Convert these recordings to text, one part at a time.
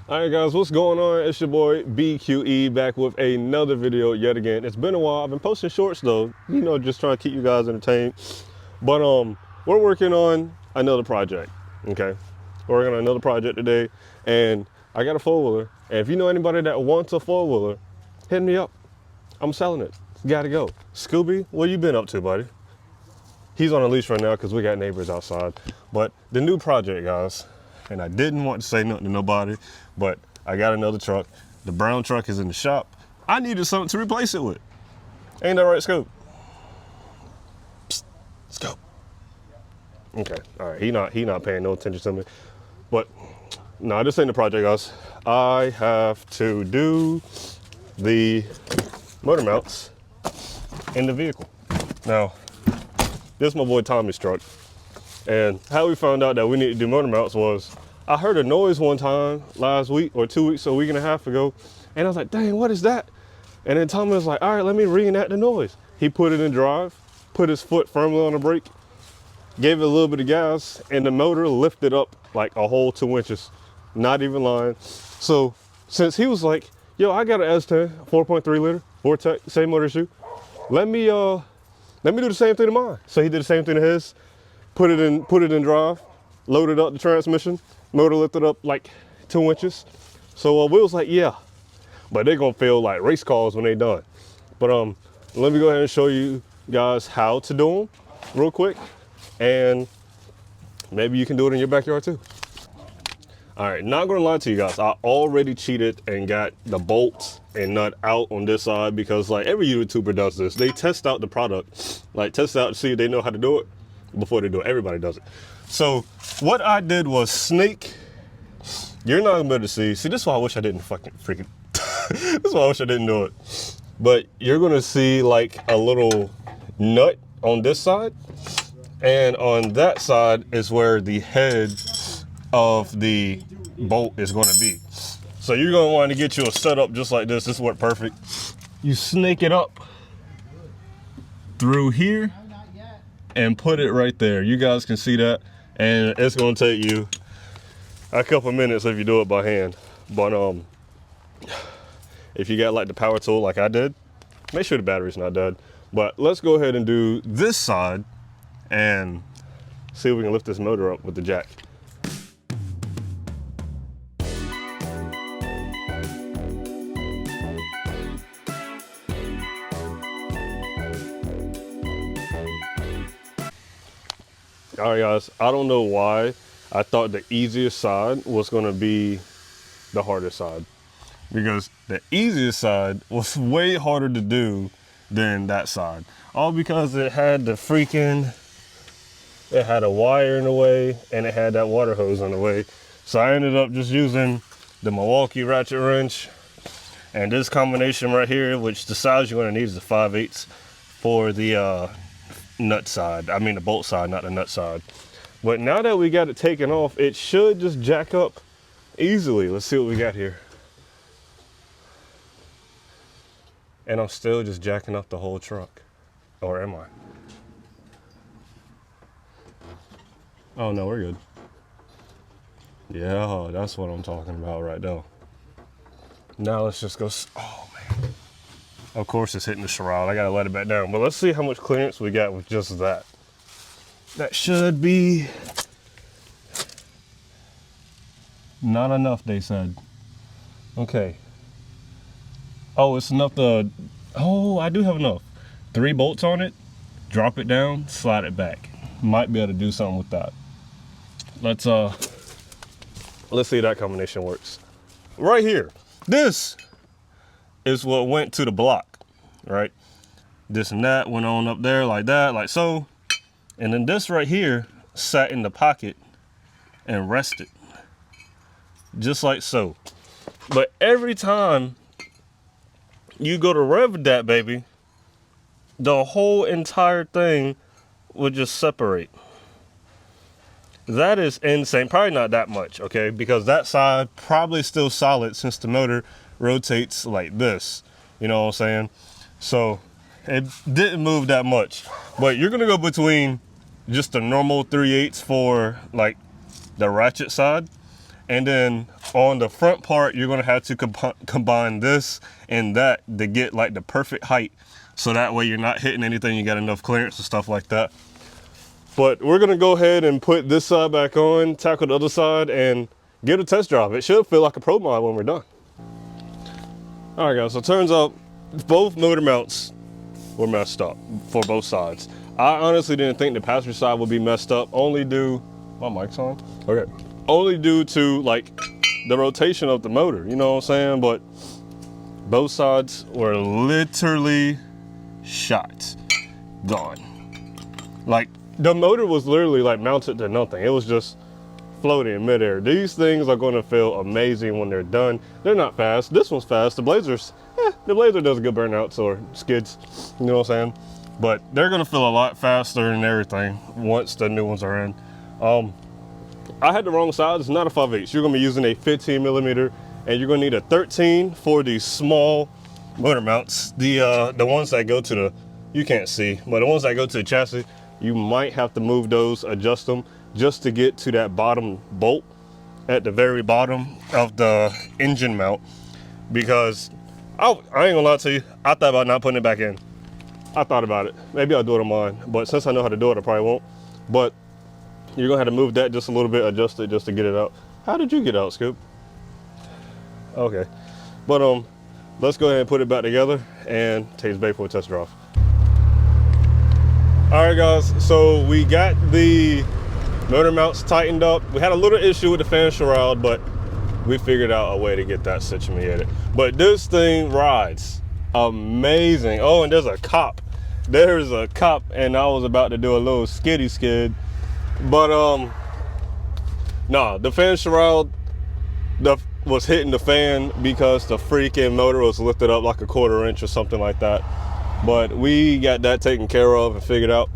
All right, guys, what's going on? It's your boy BQE back with another video yet again. It's been a while. I've been posting shorts though, just trying to keep you guys entertained. But we're working on another project. Okay, we're working on another project today, and I got a four-wheeler. And if you know anybody that wants a four-wheeler, hit me up. I'm selling it. Gotta go. Scooby, what you been up to, buddy? He's on a leash right now because we got neighbors outside. But the new project, guys. And I didn't want to say nothing to nobody, but I got another truck. The brown truck is in the shop. I needed something to replace it with. Ain't that right, Scoop? Psst, Scoop. Okay, all right, he not paying no attention to me. But no, this ain't the project, guys. I have to do the motor mounts in the vehicle. Now, this is my boy Tommy's truck. And how we found out that we need to do motor mounts was, I heard a noise one time last week or 2 weeks, a week and a half ago. And I was like, dang, what is that? And then Tommy was like, all right, let me reenact the noise. He put it in drive, put his foot firmly on the brake, gave it a little bit of gas, and the motor lifted up like a whole 2 inches. Not even lying. So since he was like, yo, I got an S10, 4.3 liter, Vortec, same motor issue. Let me do the same thing to mine. So he did the same thing to his. Put it in drive, loaded up the transmission, motor lifted up like 2 inches. So we was like, yeah, but they're gonna feel like race cars when they done. But let me go ahead and show you guys how to do them real quick, and maybe you can do it in your backyard too. All right, not gonna lie to you guys, I already cheated and got the bolts and nut out on this side because like every YouTuber does this. They test out the product, like test out to see if they know how to do it before they do it. Everybody does it. So what I did was snake. You're not gonna be able to see. See, this is why I wish I didn't freaking this is why I wish I didn't do it. But you're gonna see like a little nut on this side, and on that side is where the head of the bolt is gonna be. So you're gonna want to get you a setup just like this. This worked perfect. You snake it up through here and put it right there. You guys can see that, and it's gonna take you a couple minutes if you do it by hand. But if you got like the power tool like I did, make sure the battery's not dead. But let's go ahead and do this side and see if we can lift this motor up with the jack. All right, guys, I don't know why I thought the easiest side was gonna be the hardest side, because the easiest side was way harder to do than that side. All because it had it had a wire in the way and it had that water hose on the way. So I ended up just using the Milwaukee ratchet wrench and this combination right here, which the size you're gonna need is a 5/8 for the nut side. I mean the bolt side, not the nut side. But now that we got it taken off, it should just jack up easily. Let's see what we got here. And I'm still just jacking up the whole truck. Or am I? Oh no, we're good. Yeah, that's what I'm talking about right now. Now let's just go, oh man. Of course it's hitting the shroud. I gotta let it back down. But let's see how much clearance we got with just that. That should be not enough, they said. Okay. Oh, it's enough to, oh, I do have enough. 3 bolts on it, drop it down, slide it back. Might be able to do something with that. Let's see if that combination works. Right here, this is what went to the block, right? This and that went on up there like that, like so. And then this right here sat in the pocket and rested, just like so. But every time you go to rev that baby, the whole entire thing would just separate. That is insane. Probably not that much, okay? Because that side probably still solid since the motor rotates like this. You know what I'm saying? So it didn't move that much. But you're gonna go between just the normal 3/8 for like the ratchet side And then on the front part, you're gonna have to combine this and that to get like the perfect height. So that way you're not hitting anything, you got enough clearance and stuff like that. But we're gonna go ahead and put this side back on, tackle the other side, and get a test drive. It should feel like a pro mod when we're done. All right guys, so it turns out both motor mounts were messed up for both sides. I honestly didn't think the passenger side would be messed up, only due, my mic's on? Okay. Only due to like the rotation of the motor, you know what I'm saying? But both sides were literally shot, gone. Like the motor was literally like mounted to nothing. It was just floating in midair. These things are gonna feel amazing when they're done. They're not fast. This one's fast. The Blazer's, the Blazer does good burnouts or skids, you know what I'm saying? But they're gonna feel a lot faster and everything once the new ones are in. I had the wrong size. It's not a 5/8. You're gonna be using a 15 millimeter, and you're gonna need a 13 for the small motor mounts. The ones that go to the, you can't see, but the ones that go to the chassis, you might have to move those, adjust them, just to get to that bottom bolt at the very bottom of the engine mount. Because I ain't gonna lie to you, I thought about not putting it back in. I thought about it. Maybe I'll do it on mine, but since I know how to do it, I probably won't. But you're gonna have to move that just a little bit, adjust it just to get it out. How did you get out, Scoop? Okay, but let's go ahead and put it back together and take this baby for a test drive. All right, guys. So we got the motor mounts tightened up. We had a little issue with the fan shroud, but we figured out a way to get that situated. But this thing rides amazing. Oh, and there's a cop. There's a cop, and I was about to do a little skiddy skid. But no, the fan shroud was hitting the fan because the freaking motor was lifted up like a 1/4 inch or something like that. But we got that taken care of and figured out.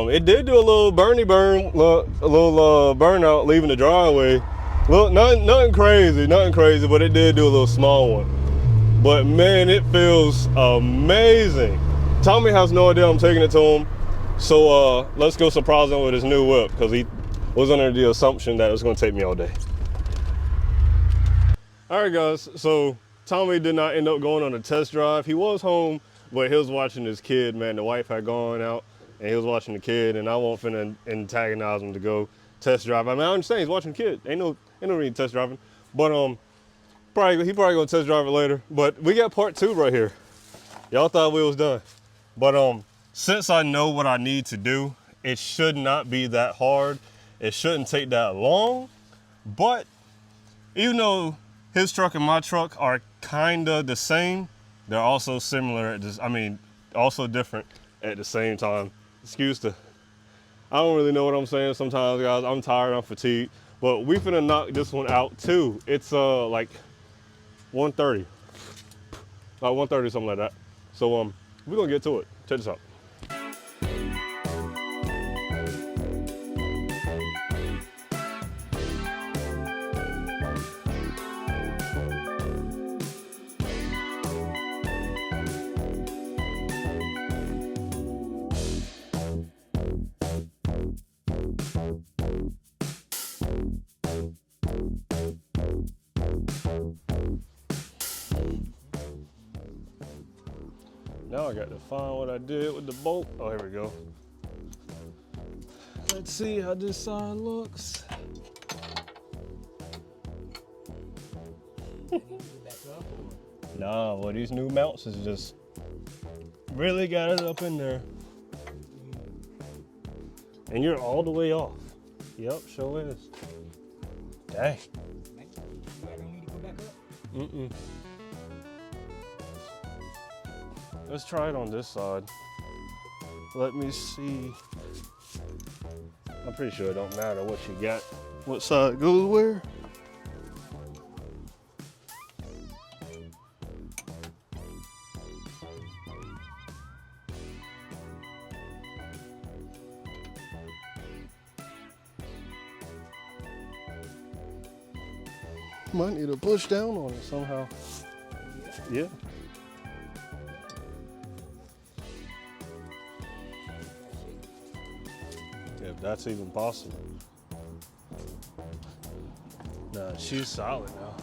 It did do a little a little burnout leaving the driveway. Nothing crazy, but it did do a little small one. But man, it feels amazing. Tommy has no idea I'm taking it to him. So let's go surprise him with his new whip, because he was under the assumption that it was gonna take me all day. All right guys, so Tommy did not end up going on a test drive. He was home, but he was watching his kid, man. The wife had gone out and he was watching the kid, and I won't finna antagonize him to go test drive. I mean, I understand he's watching the kid. Ain't no need test driving. But he probably gonna test drive it later. But we got part 2 right here. Y'all thought we was done. But since I know what I need to do, it should not be that hard. It shouldn't take that long. But even though his truck and my truck are kinda the same, they're also similar also different at the same time. Excuse the, I don't really know what I'm saying sometimes, guys. I'm tired, I'm fatigued. But we finna knock this one out too. It's like 1:30. Like 1:30, something like that. So we're gonna get to it. Check this out. Now I got to find what I did with the bolt. Oh, here we go. Let's see how this side looks. Nah, well, these new mounts is just really got it up in there. And you're all the way off. Yep, sure is. Dang. Mm-mm. Let's try it on this side. Let me see. I'm pretty sure it don't matter what you got, what side goes where. Might need to push down on it somehow. Yeah. If that's even possible. No, she's solid now.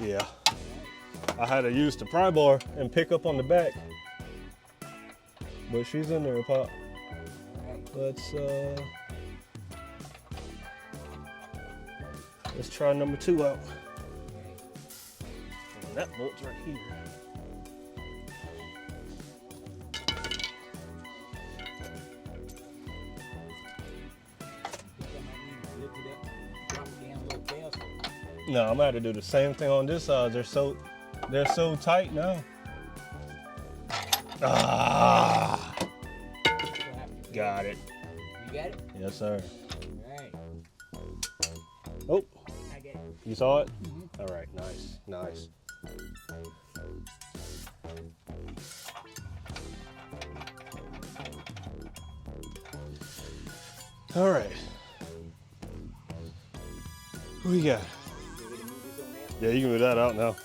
Yeah, I had to use the pry bar and pick up on the back, but she's in there, Pop. Let's try number 2 out. And that bolt's right here. No, I'm gonna have to do the same thing on this side. They're so tight now. Ah, got it. You got it? Yes, sir. All right. Oh, I get it. you saw it? All right, nice, nice. All right. Who we got? Yeah, you can move that out now.